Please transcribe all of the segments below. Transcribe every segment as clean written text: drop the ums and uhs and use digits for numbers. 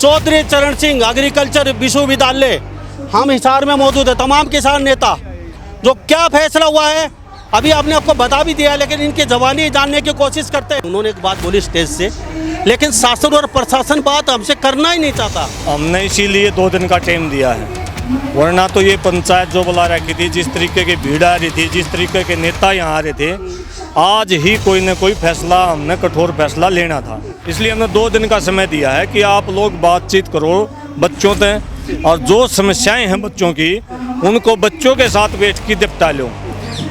चौधरी चरण सिंह एग्रीकल्चर विश्वविद्यालय, हम हिसार में मौजूद है। तमाम किसान नेता जो क्या फैसला हुआ है अभी आपने आपको बता भी दिया, लेकिन इनकी जबानी जानने की कोशिश करते हैं। उन्होंने एक बात बोली स्टेज से, लेकिन शासन और प्रशासन बात हमसे करना ही नहीं चाहता। हमने इसीलिए 2 दिन का टाइम दिया है, वरना तो ये पंचायत जो बुला रखी थी, जिस तरीके की भीड़ आ रही थी, जिस तरीके के नेता यहाँ आ रहे थे, आज ही कोई न कोई फैसला हमने कठोर फैसला लेना था। इसलिए हमने 2 दिन का समय दिया है कि आप लोग बातचीत करो बच्चों से, और जो समस्याएं हैं बच्चों की उनको बच्चों के साथ बैठ के निपटा लो।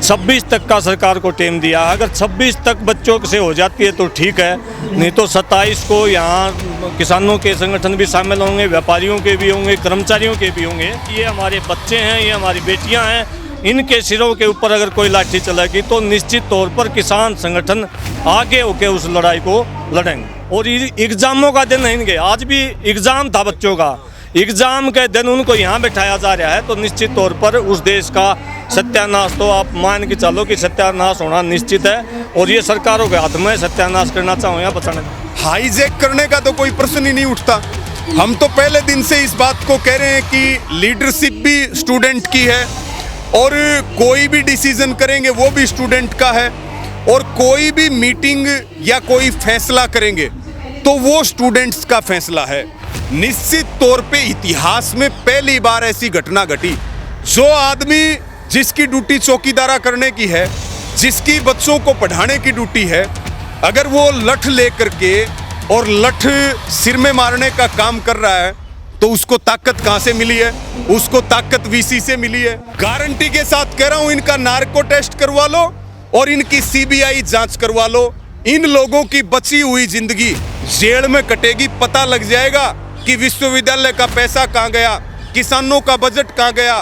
26 तक का सरकार को टाइम दिया, अगर 26 तक बच्चों से हो जाती है तो ठीक है, नहीं तो 27 को यहाँ किसानों के संगठन भी शामिल होंगे, व्यापारियों के भी होंगे, कर्मचारियों के भी होंगे। ये हमारे बच्चे हैं, ये हमारी बेटियां हैं, इनके सिरों के ऊपर अगर कोई लाठी चलेगी तो निश्चित तौर पर किसान संगठन आगे होकर उस लड़ाई को लड़ेंगे। और एग्जामों का दिन है इनके, आज भी एग्जाम था बच्चों का, एग्जाम के दिन उनको यहाँ बैठाया जा रहा है, तो निश्चित तौर पर उस देश का सत्यानाश तो आप मान के चलो कि सत्यानाश होना निश्चित है। और ये सरकारों के हाथ में सत्यानाश करना चाहो या बचाना। हाईजैक करने का तो कोई प्रश्न ही नहीं उठता। हम तो पहले दिन से इस बात को कह रहे हैं कि लीडरशिप भी स्टूडेंट की है, और कोई भी डिसीजन करेंगे वो भी स्टूडेंट का है, और कोई भी मीटिंग या कोई फैसला करेंगे तो वो स्टूडेंट्स का फैसला है। निश्चित तौर पे इतिहास में पहली बार ऐसी घटना घटी, जो आदमी जिसकी ड्यूटी चौकीदारा करने की है, जिसकी बच्चों को पढ़ाने की ड्यूटी है, अगर वो लठ लेकर के और लठ सिर में मारने का काम कर रहा है तो उसको ताकत कहां से मिली है? उसको ताकत वीसी से मिली है। गारंटी के साथ कह रहा हूं, इनका नार्को टेस्ट करवा लो और इनकी सीबीआई जांच करवा लो। इन लोगों की बची हुई जिंदगी जेल में कटेगी, पता लग जाएगा कि विश्वविद्यालय का पैसा कहाँ गया, किसानों का बजट कहाँ गया,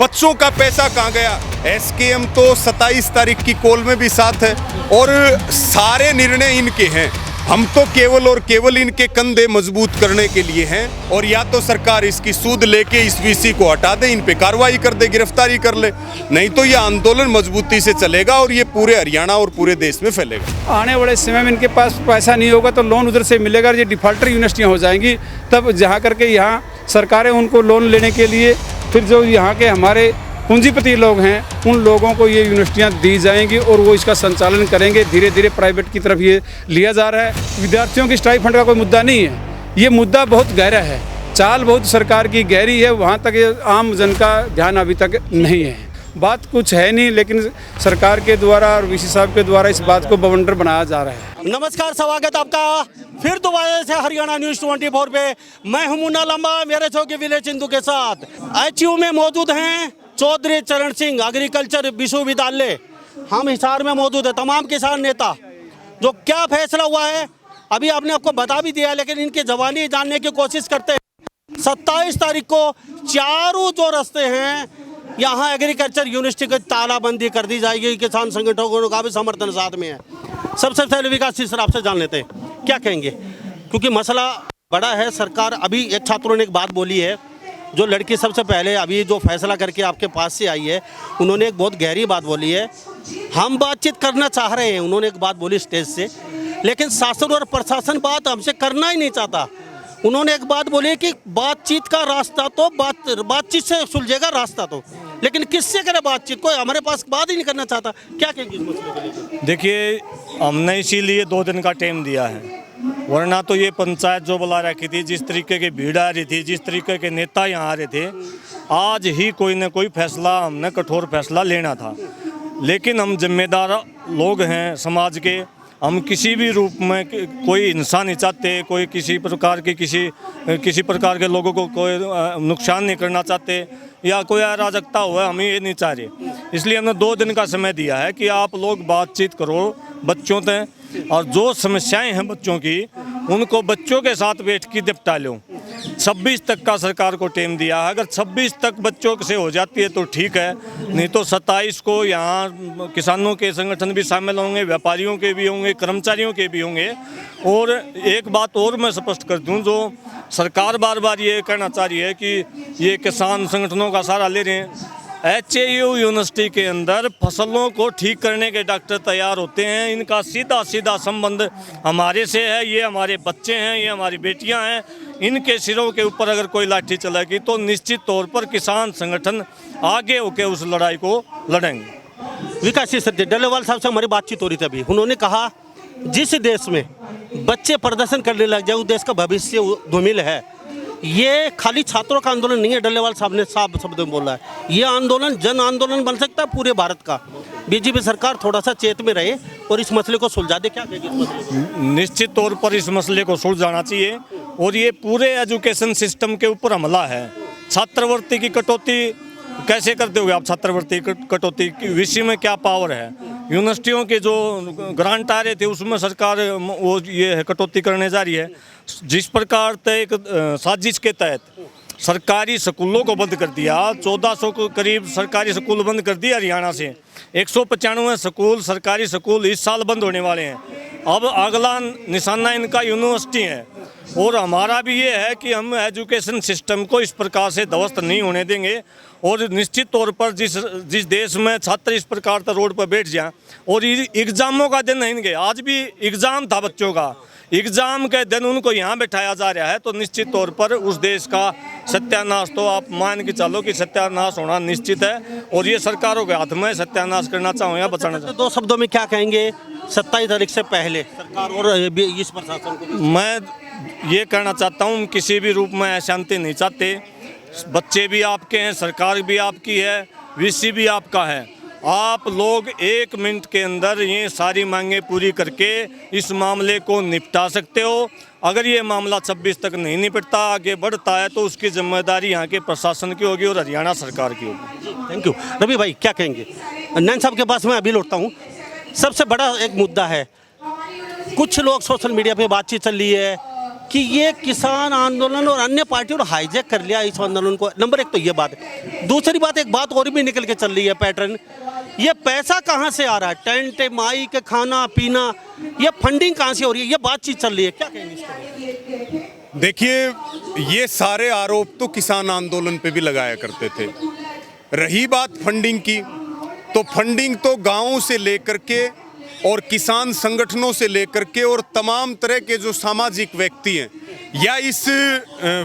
बच्चों का पैसा कहाँ गया। एसकेएम तो 27 तारीख की कॉल में भी साथ है, और सारे निर्णय इनके हैं। हम तो केवल और केवल इनके कंधे मजबूत करने के लिए हैं, और या तो सरकार इसकी सूद लेके इस वीसी को हटा दे, इन पे कार्रवाई कर दे, गिरफ्तारी कर ले, नहीं तो यह आंदोलन मजबूती से चलेगा और ये पूरे हरियाणा और पूरे देश में फैलेगा। आने वाले समय में इनके पास पैसा नहीं होगा तो लोन उधर से मिलेगा, ये डिफॉल्टर यूनिवर्सिटियाँ हो जाएंगी। तब जहाँ करके यहाँ सरकारें उनको लोन लेने के लिए, फिर जो यहाँ के हमारे पूंजीपति लोग हैं उन लोगों को ये यूनिवर्सिटियाँ दी जाएंगी और वो इसका संचालन करेंगे। धीरे धीरे प्राइवेट की तरफ ये लिया जा रहा है। विद्यार्थियों की स्टाइपेंड का कोई मुद्दा नहीं है, ये मुद्दा बहुत गहरा है, चाल बहुत सरकार की गहरी है, वहाँ तक ये आम जन का ध्यान अभी तक नहीं है। बात कुछ है नहीं, लेकिन सरकार के द्वारा और वीसी साहब के द्वारा इस बात को बवंडर बनाया जा रहा है। नमस्कार, स्वागत आपका फिर दोबारा से हरियाणा न्यूज़ 24 पे। मैं हूं मुन्ना लंबा, मेरे छोटे विलेज चिंदू के साथ। एचयू में मौजूद हैं चौधरी चरण सिंह एग्रीकल्चर विश्वविद्यालय, हम हिसार में मौजूद है। तमाम किसान नेता जो क्या फैसला हुआ है अभी आपने आपको बता भी दिया, लेकिन इनकी जबानी जानने की कोशिश करते हैं। 27 तारीख को चारों जो रास्ते हैं यहाँ एग्रीकल्चर यूनिवर्सिटी की तालाबंदी कर दी जाएगी। किसान संगठनों का भी समर्थन साथ में है। सबसे पहले विकास सर आपसे जान लेते हैं, क्या कहेंगे, क्योंकि मसला बड़ा है। सरकार अभी एक छात्रों ने एक बात बोली है, जो लड़की सबसे पहले अभी जो फैसला करके आपके पास से आई है, उन्होंने एक बहुत गहरी बात बोली है। हम बातचीत करना चाह रहे हैं, उन्होंने एक बात बोली स्टेज से, लेकिन शासन और प्रशासन बात हमसे करना ही नहीं चाहता। उन्होंने एक बात बोली कि बातचीत का रास्ता तो बातचीत से सुलझेगा रास्ता तो, लेकिन किससे करें बातचीत, कोई हमारे पास बात ही नहीं करना चाहता। क्या कहेंगे इस मसले को लेकर? देखिए, हमने इसीलिए 2 दिन का टाइम दिया है, वरना तो ये पंचायत जो बुला रखी थी, जिस तरीके की भीड़ आ रही थी, जिस तरीके के नेता यहाँ आ रहे थे, आज ही कोई न कोई फैसला हमने कठोर फैसला लेना था। लेकिन हम जिम्मेदार लोग हैं समाज के, हम किसी भी रूप में कोई हिंसा नहीं चाहते, कोई किसी प्रकार के किसी प्रकार के लोगों को कोई नुकसान नहीं करना चाहते, या कोई अराजकता हुआ हम ये नहीं चाह रहे। इसलिए हमने 2 दिन का समय दिया है कि आप लोग बातचीत करो बच्चों से, और जो समस्याएं हैं बच्चों की उनको बच्चों के साथ बैठ के निपटा लो। 26 तक का सरकार को टाइम दिया, अगर 26 तक बच्चों से हो जाती है तो ठीक है, नहीं तो 27 को यहाँ किसानों के संगठन भी शामिल होंगे, व्यापारियों के भी होंगे, कर्मचारियों के भी होंगे। और एक बात और मैं स्पष्ट कर दूं, जो सरकार बार बार ये कहना चाह रही है कि ये किसान संगठनों का सहारा ले रहे हैं, एचयू यूनिवर्सिटी के अंदर फसलों को ठीक करने के डॉक्टर तैयार होते हैं। इनका सीधा सीधा संबंध हमारे से है, ये हमारे बच्चे हैं, ये हमारी बेटियां हैं, इनके सिरों के ऊपर अगर कोई लाठी चलेगी तो निश्चित तौर पर किसान संगठन आगे होकर उस लड़ाई को लड़ेंगे। विकास जी सर, डल्लेवाल साहब से हमारी बातचीत हो रही थी अभी, उन्होंने कहा जिस देश में बच्चे प्रदर्शन करने लग जाए उस देश का भविष्य धूमिल है। ये खाली छात्रों का आंदोलन नहीं है, डल्लेवाल साहब ने साफ शब्दों में बोला है। ये आंदोलन जन आंदोलन बन सकता है पूरे भारत का। बीजेपी सरकार थोड़ा सा चेत में रहे और इस मसले को सुलझा दे। क्या कहेगी इस मसले में? निश्चित तौर पर इस मसले को सुलझाना चाहिए और ये पूरे एजुकेशन सिस्टम के ऊपर हमला है। छात्रवृत्ति की कटौती कैसे करते हुए आप? छात्रवृत्ति कटौती की विषय में क्या पावर है? यूनिवर्सिटियों के जो ग्रांट आ रहे थे उसमें सरकार वो ये कटौती करने जा रही है। जिस प्रकार से एक साजिश के तहत सरकारी स्कूलों को बंद कर दिया, 1400 के करीब सरकारी स्कूल बंद कर दिया हरियाणा से। 195 स्कूल सरकारी स्कूल इस साल बंद होने वाले हैं। अब अगला निशाना इनका यूनिवर्सिटी है और हमारा भी ये है कि हम एजुकेशन सिस्टम को इस प्रकार से ध्वस्त नहीं होने देंगे। और निश्चित तौर पर जिस देश में छात्र इस प्रकार से रोड पर बैठ जाए और एग्ज़ामों का दिन नहीं गए, आज भी एग्ज़ाम था बच्चों का, एग्ज़ाम के दिन उनको यहाँ बैठाया जा रहा है, तो निश्चित तौर पर उस देश का सत्यानाश तो आप मान के चलो कि सत्यानाश होना निश्चित है। और ये सरकारों के हाथ में सत्यानाश करना चाहो या बचाना चाहो। दो शब्दों में क्या कहेंगे 27 तारीख से पहले सरकार और इस प्रशासन को? मैं ये कहना चाहता हूँ, किसी भी रूप में अशांति नहीं चाहते। बच्चे भी आपके हैं, सरकार भी आपकी है, वीसी भी आपका है। आप लोग 1 मिनट के अंदर ये सारी मांगें पूरी करके इस मामले को निपटा सकते हो। अगर ये मामला 26 तक नहीं निपटता, आगे बढ़ता है, तो उसकी जिम्मेदारी यहाँ के प्रशासन की होगी और हरियाणा सरकार की होगी। Thank you. रवि भाई क्या कहेंगे? नैन साहब के पास मैं अभी लौटता हूँ। सबसे बड़ा एक मुद्दा है, कुछ लोग सोशल मीडिया पे बातचीत चल रही है कि ये किसान आंदोलन और अन्य पार्टियों ने हाईजैक कर लिया इस आंदोलन को। नंबर 1 तो ये बात है। दूसरी बात, एक बात और भी निकल के चल रही है पैटर्न, ये पैसा कहाँ से आ रहा है? टेंट, माइक, खाना पीना, ये फंडिंग कहाँ से हो रही है? ये बातचीत चल रही है, क्या कहेंगे इस पर? देखिए, ये सारे आरोप तो किसान आंदोलन पे भी लगाया करते थे। रही बात फंडिंग की, तो फंडिंग तो गांवों से लेकर के और किसान संगठनों से लेकर के और तमाम तरह के जो सामाजिक व्यक्ति हैं या इस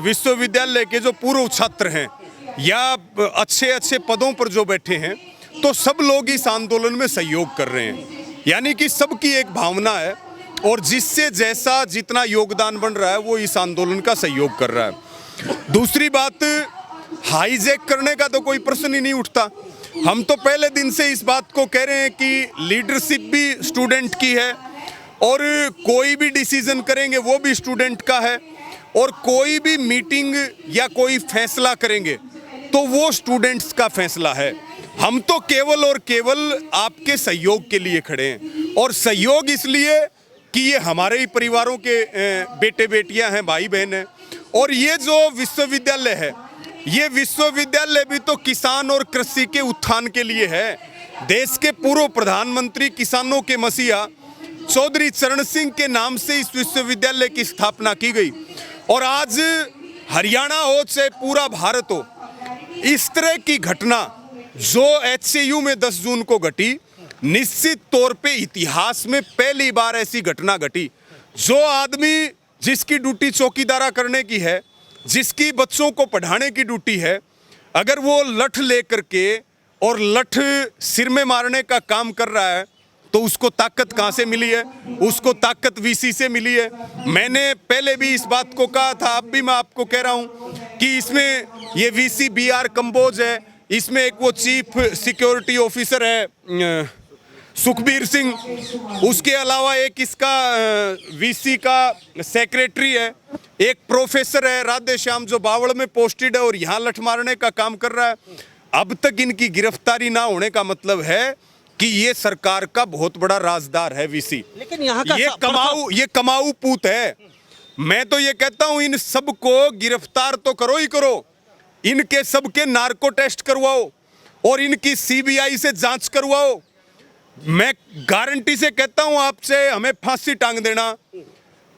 विश्वविद्यालय के जो पूर्व छात्र हैं या अच्छे अच्छे पदों पर जो बैठे हैं, तो सब लोग इस आंदोलन में सहयोग कर रहे हैं। यानी कि सबकी एक भावना है और जिससे जैसा जितना योगदान बन रहा है वो इस आंदोलन का सहयोग कर रहा है। दूसरी बात, हाईजैक करने का तो कोई प्रश्न ही नहीं उठता। हम तो पहले दिन से इस बात को कह रहे हैं कि लीडरशिप भी स्टूडेंट की है और कोई भी डिसीजन करेंगे वो भी स्टूडेंट का है और कोई भी मीटिंग या कोई फैसला करेंगे तो वो स्टूडेंट्स का फैसला है। हम तो केवल और केवल आपके सहयोग के लिए खड़े हैं और सहयोग इसलिए कि ये हमारे ही परिवारों के बेटे बेटियां हैं, भाई बहन हैं। और ये जो विश्वविद्यालय है, ये विश्वविद्यालय भी तो किसान और कृषि के उत्थान के लिए है। देश के पूर्व प्रधानमंत्री किसानों के मसीहा चौधरी चरण सिंह के नाम से इस विश्वविद्यालय की स्थापना की गई और आज हरियाणा हो चाहे पूरा भारत हो, इस तरह की घटना जो HCU में 10 जून को घटी, निश्चित तौर पे इतिहास में पहली बार ऐसी घटना घटी। जो आदमी जिसकी ड्यूटी चौकीदारा करने की है, जिसकी बच्चों को पढ़ाने की ड्यूटी है, अगर वो लठ लेकर के और लठ सिर में मारने का काम कर रहा है तो उसको ताकत कहाँ से मिली है? उसको ताकत वीसी से मिली है। मैंने पहले भी इस बात को कहा था, अब भी मैं आपको कह रहा हूँ कि इसमें ये VC BR कंबोज है, इसमें एक वो चीफ सिक्योरिटी ऑफिसर है सुखबीर सिंह, उसके अलावा एक इसका VC का सेक्रेटरी है, एक प्रोफेसर है राधे श्याम जो बावड़ में पोस्टेड है और यहाँ लठ मारने का काम कर रहा है। अब तक इनकी गिरफ्तारी ना होने का मतलब है कि ये सरकार का बहुत बड़ा राजदार है VC। लेकिन यहाँ का ये कमाऊ पूत है। मैं तो ये कहता हूँ इन सबको गिरफ्तार तो करो ही करो, इनके सबके नार्को टेस्ट करवाओ और इनकी CBI से जांच करवाओ। मैं गारंटी से कहता हूं आपसे, हमें फांसी टांग देना,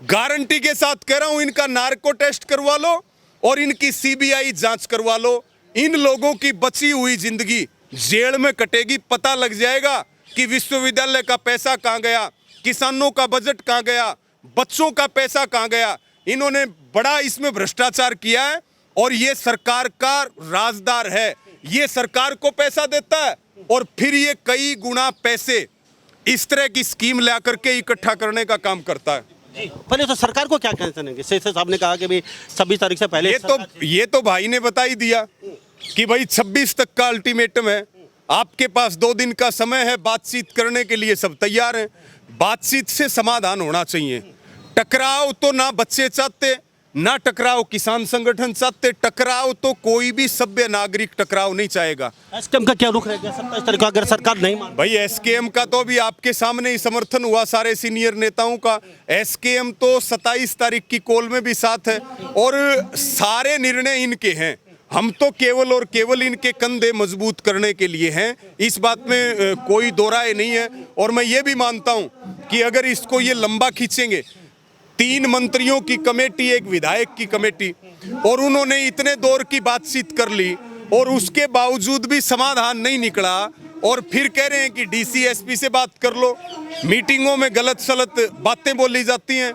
गारंटी के साथ कह रहा हूं, इनका नार्को टेस्ट करवा लो और इनकी CBI जांच करवा लो। इन लोगों की बची हुई जिंदगी जेल में कटेगी, पता लग जाएगा कि विश्वविद्यालय का पैसा कहां गया, किसानों का बजट कहां गया, बच्चों का पैसा कहां गया। इन्होंने बड़ा इसमें भ्रष्टाचार किया है और ये सरकार का राजदार है। ये सरकार को पैसा देता है और फिर ये कई गुना पैसे इस तरह की स्कीम ला करके इकट्ठा करने का काम करता है। पहले तो सरकार को क्या कहना चाहेंगे? शेषे साहब ने कहा कि भाई 26 तारीख से पहले ये तो भाई ने बता ही दिया कि भाई 26 तक का अल्टीमेटम है, आपके पास 2 दिन का समय है, बातचीत करने के लिए सब तैयार हैं। बातचीत से समाधान होना चाहिए। टकराव तो ना बच्चे चाहते, ना टकराव किसान संगठन चाहते। टकराव तो कोई भी सभ्य नागरिक टकराव नहीं चाहेगा। एसकेएम का क्या रुख रहेगा 27 तारीख को अगर सरकार नहीं मान? भाई एसकेएम का तो अभी आपके सामने ही समर्थन हुआ सारे सीनियर नेताओं का। एसकेएम तो 27 तारीख की कॉल में भी साथ है और सारे निर्णय इनके हैं। हम तो केवल और केवल इनके कंधे मजबूत करने के लिए हैं, इस बात में कोई दो राय नहीं है। और मैं ये भी मानता हूं कि अगर इसको ये लंबा खींचेंगे, 3 मंत्रियों की कमेटी, एक विधायक की कमेटी, और उन्होंने इतने दौर की बातचीत कर ली और उसके बावजूद भी समाधान नहीं निकला और फिर कह रहे हैं कि डीसी एसपी से बात कर लो। मीटिंगों में गलत सलत बातें बोली जाती हैं।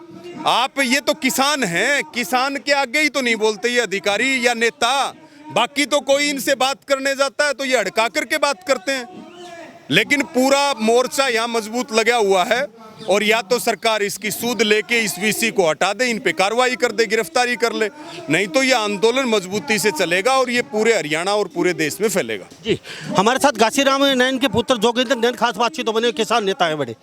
आप ये तो किसान हैं, किसान के आगे ही तो नहीं बोलते ये अधिकारी या नेता। बाकी तो कोई इनसे बात करने जाता है तो ये अड़का करके बात करते हैं। लेकिन पूरा मोर्चा यहाँ मजबूत लगा हुआ है और या तो सरकार इसकी सूद लेके इस वीसी को हटा दे, इन पे कार्रवाई कर दे, गिरफ्तारी कर ले, नहीं तो ये आंदोलन मजबूती से चलेगा और ये पूरे हरियाणा और पूरे देश में फैलेगा। जी, हमारे साथ घासीराम नैन के पुत्र जोगेंद्र नैन खास बातचीत बने किसान नेता है बड़े।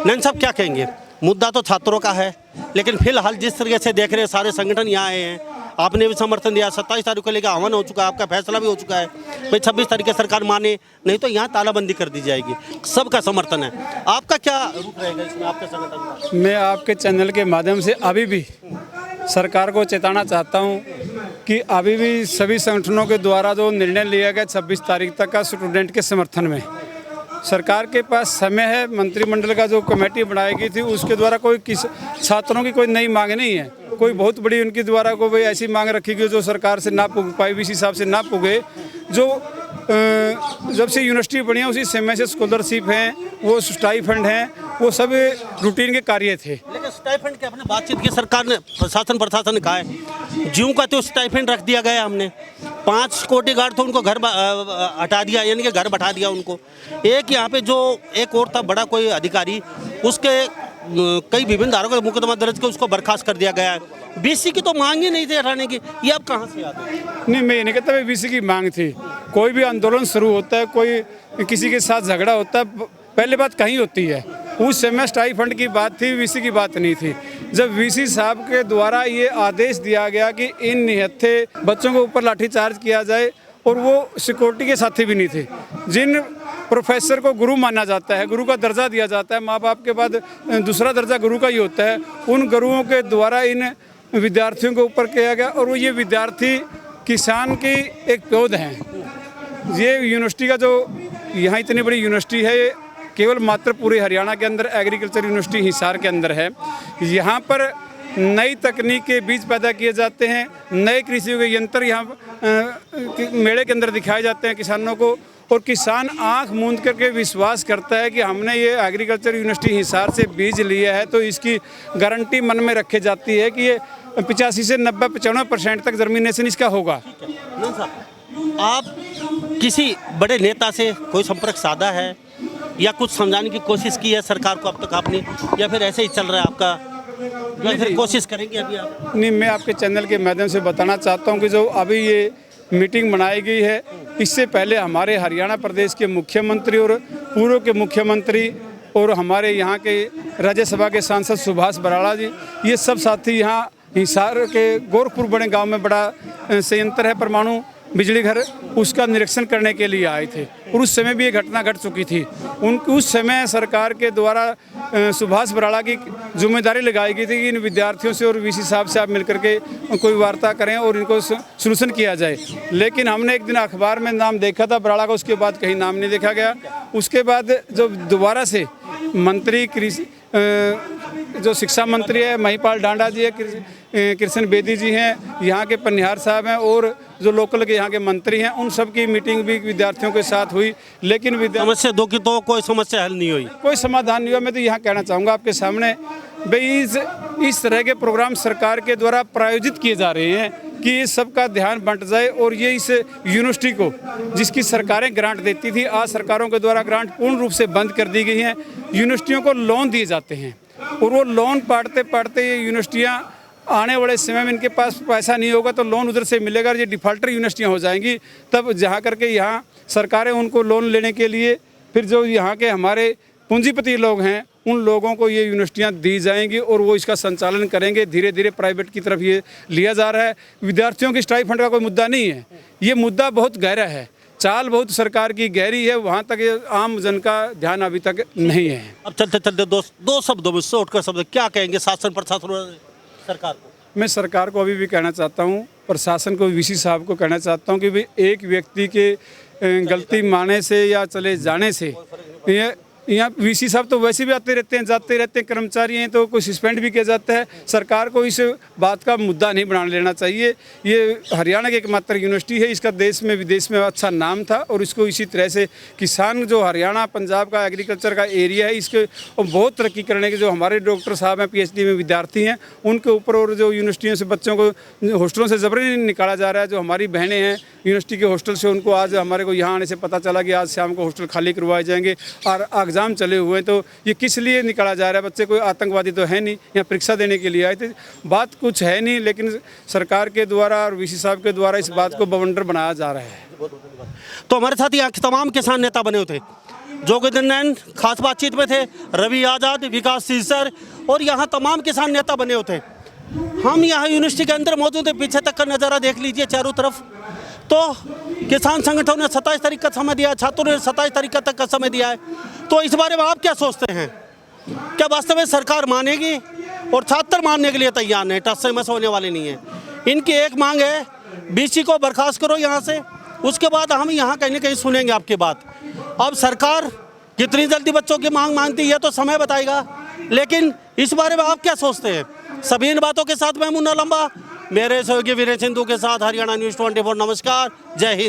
नैन साहब क्या कहेंगे? मुद्दा तो छात्रों का है, लेकिन फिलहाल जिस तरीके से देख रहे हैं सारे संगठन यहाँ आए हैं, आपने भी समर्थन दिया, 27 तारीख को लेकर आह्वान हो चुका है, आपका फैसला भी हो चुका है भाई 26 तारीख की सरकार माने, नहीं तो यहाँ तालाबंदी कर दी जाएगी। सबका समर्थन है, आपका क्या रुख रहेगा इसमें आपके संगठन का? मैं आपके चैनल के माध्यम से अभी भी सरकार को चेताना चाहता हूं कि अभी भी सभी संगठनों के द्वारा जो निर्णय लिया गया 26 तारीख तक का स्टूडेंट के समर्थन में, सरकार के पास समय है। मंत्रिमंडल का जो कमेटी बनाई गई थी उसके द्वारा कोई छात्रों की कोई नई मांग नहीं है। कोई बहुत बड़ी उनकी द्वारा को भाई ऐसी मांग रखी गई जो सरकार से ना पुग पाई, वीसी साहब से ना पुगे। जो जब से यूनिवर्सिटी बनी है उसी समय से स्कॉलरशिप हैं, वो स्टाइफंड हैं, वो सब रूटीन के कार्य थे। लेकिन स्टाइफंड के अपने बातचीत की सरकार ने प्रशासन ने कहा है ज्यों का तो स्टाइफंड रख दिया गया। हमने 5 सिक्योरिटी गार्ड थे उनको घर हटा दिया, यानी कि घर बैठा दिया उनको। एक यहाँ पे जो एक और था बड़ा कोई अधिकारी, उसके कई विभिन्न धाराओं का मुकदमा दर्ज कर उसको बर्खास्त कर दिया गया है। बीसी की तो मांग ही नहीं थी हटाने की, ये अब कहाँ से आते हैं? नहीं, मैं ये नहीं कहता बीसी की मांग थी। कोई भी आंदोलन शुरू होता है, कोई किसी के साथ झगड़ा होता है, पहले बात कहीं होती है। उस समय स्टाइफंड की बात थी, वीसी की बात नहीं थी। जब वीसी साहब के द्वारा ये आदेश दिया गया कि इन निहत्थे बच्चों के ऊपर लाठीचार्ज किया जाए, और वो सिक्योरिटी के साथी भी नहीं थे, जिन प्रोफेसर को गुरु माना जाता है, गुरु का दर्जा दिया जाता है, माँ बाप के बाद दूसरा दर्जा गुरु का ही होता है, उन गुरुओं के द्वारा इन विद्यार्थियों के ऊपर किया गया। और वो ये विद्यार्थी किसान की एक पौध हैं। ये यूनिवर्सिटी का जो यहाँ इतनी बड़ी यूनिवर्सिटी है, ये केवल मात्र पूरे हरियाणा के अंदर एग्रीकल्चर यूनिवर्सिटी हिसार के अंदर है। यहाँ पर नई तकनीक के बीज पैदा किए जाते हैं, नए कृषि के यंत्र यहाँ मेले के अंदर दिखाए जाते हैं किसानों को, और किसान आंख मूंद करके विश्वास करता है कि हमने ये एग्रीकल्चर यूनिवर्सिटी हिसार से बीज लिया है तो इसकी गारंटी मन में रखी जाती है कि ये 85 से 90-95% तक जर्मिनेशन इसका होगा। आप किसी बड़े नेता से कोई संपर्क साधा है या कुछ समझाने की कोशिश की है सरकार को अब तक आपने, या फिर ऐसे ही चल रहा है आपका, या फिर कोशिश करेंगे अभी आप? नहीं, मैं आपके चैनल के माध्यम से बताना चाहता हूँ कि जो अभी ये मीटिंग बनाई गई है, इससे पहले हमारे हरियाणा प्रदेश के मुख्यमंत्री और पूर्व के मुख्यमंत्री और हमारे यहाँ के राज्यसभा के सांसद सुभाष बराड़ा जी, ये सब साथी यहाँ हिसार के गोरखपुर बड़े गांव में बड़ा संयंत्र है परमाणु बिजली घर, उसका निरीक्षण करने के लिए आए थे। और उस समय भी ये घटना घट चुकी थी। उस समय सरकार के द्वारा सुभाष बराड़ा की जिम्मेदारी लगाई गई थी कि इन विद्यार्थियों से और वीसी साहब से आप मिलकर के कोई वार्ता करें और इनको सलूशन किया जाए। लेकिन हमने एक दिन अखबार में नाम देखा था बराड़ा का, उसके बाद कहीं नाम नहीं देखा गया। उसके बाद जब दोबारा से मंत्री कृषि जो शिक्षा मंत्री है महिपाल डांडा जी है, कृष्ण बेदी जी हैं, यहाँ के पन्निहार साहब हैं और जो लोकल के यहाँ के मंत्री हैं, उन सब की मीटिंग भी विद्यार्थियों के साथ हुई, लेकिन समस्या दो की तो कोई समस्या हल नहीं हुई, कोई समाधान नहीं हुआ। मैं तो यहाँ कहना चाहूँगा आपके सामने भाई इस तरह के प्रोग्राम सरकार के द्वारा प्रायोजित किए जा रहे हैं कि सबका ध्यान बंट जाए और ये इस यूनिवर्सिटी को जिसकी सरकारें ग्रांट देती थी, आज सरकारों के द्वारा ग्रांट पूर्ण रूप से बंद कर दी गई हैं। यूनिवर्सिटियों को लोन दिए जाते हैं और वो लोन पढ़ते पढ़ते ये यूनिवर्सिटियाँ आने वाले समय में इनके पास पैसा नहीं होगा तो लोन उधर से मिलेगा, ये डिफ़ॉल्टर यूनिवर्सिटियाँ हो जाएंगी। तब जहाँ करके यहाँ सरकारें उनको लोन लेने के लिए फिर जो यहाँ के हमारे पूंजीपति लोग हैं उन लोगों को ये यूनिवर्सिटियाँ दी जाएंगी और वो इसका संचालन करेंगे। धीरे धीरे प्राइवेट की तरफ ये लिया जा रहा है। विद्यार्थियों की स्टाइपेंड का कोई मुद्दा नहीं है, ये मुद्दा बहुत गहरा है, चाल बहुत सरकार की गहरी है, वहाँ तक ये आम जन का ध्यान अभी तक नहीं है। अब चलते चलते दो शब्दों में शॉर्ट कर शब्द क्या कहेंगे शासन प्रशासन और सरकार को? मैं सरकार को अभी भी कहना चाहता हूँ, प्रशासन को, वीसी साहब को कहना चाहता हूँ कि भाई एक व्यक्ति के गलती माने से या चले जाने से यहाँ वीसी साहब तो वैसे भी आते रहते हैं, जाते रहते हैं, कर्मचारी हैं तो कोई सस्पेंड भी किया जाता है। सरकार को इस बात का मुद्दा नहीं बना लेना चाहिए। ये हरियाणा की एकमात्र यूनिवर्सिटी है, इसका देश में विदेश में अच्छा नाम था और इसको इसी तरह से किसान जो हरियाणा पंजाब का एग्रीकल्चर का एरिया है इसके बहुत तरक्की करने के जो हमारे डॉक्टर साहब हैं, PhD में विद्यार्थी हैं, उनके ऊपर और जो यूनिवर्सिटियों से बच्चों को हॉस्टलों से जबरन निकाला जा रहा है। जो हमारी बहनें हैं यूनिवर्सिटी के हॉस्टल से, उनको आज हमारे को यहाँ आने से पता चला कि आज शाम को हॉस्टल खाली करवाए जाएंगे और एग्ज़ाम चले हुए हैं। तो ये किस लिए निकाला जा रहा है? बच्चे कोई आतंकवादी तो है नहीं, यहाँ परीक्षा देने के लिए आए थे, बात कुछ है नहीं, लेकिन सरकार के द्वारा और वीसी साहब के द्वारा इस बात को बवंडर बनाया जा रहा है। तो हमारे साथ यहाँ के तमाम किसान नेता बने हुए थे, जोगिंदर नैन खास बातचीत में थे, रवि आज़ाद, विकास सीसर और यहाँ तमाम किसान नेता बने हुए थे। हम यहाँ यूनिवर्सिटी के अंदर मौजूद है, पीछे तक का नज़ारा देख लीजिए चारों तरफ। तो किसान संगठनों ने 27 तारीख का समय दिया, छात्रों ने 27 तारीख तक का समय दिया है। तो इस बारे में आप क्या सोचते हैं? क्या वास्तव में सरकार मानेगी? और छात्र मानने के लिए तैयार नहीं, टस से मस होने वाले नहीं है। इनकी एक मांग है, BC को बर्खास्त करो यहाँ से, उसके बाद हम यहाँ कहीं ना कहीं सुनेंगे आपकी बात। अब सरकार कितनी जल्दी बच्चों की मांग मानती है तो समय बताएगा, लेकिन इस बारे में आप क्या सोचते हैं? सभी इन बातों के साथ मैं मुन्ना लंबा, मेरे सहयोगी वीरेंद्र सिंधु के साथ हरियाणा न्यूज़ 24। नमस्कार, जय हिंद।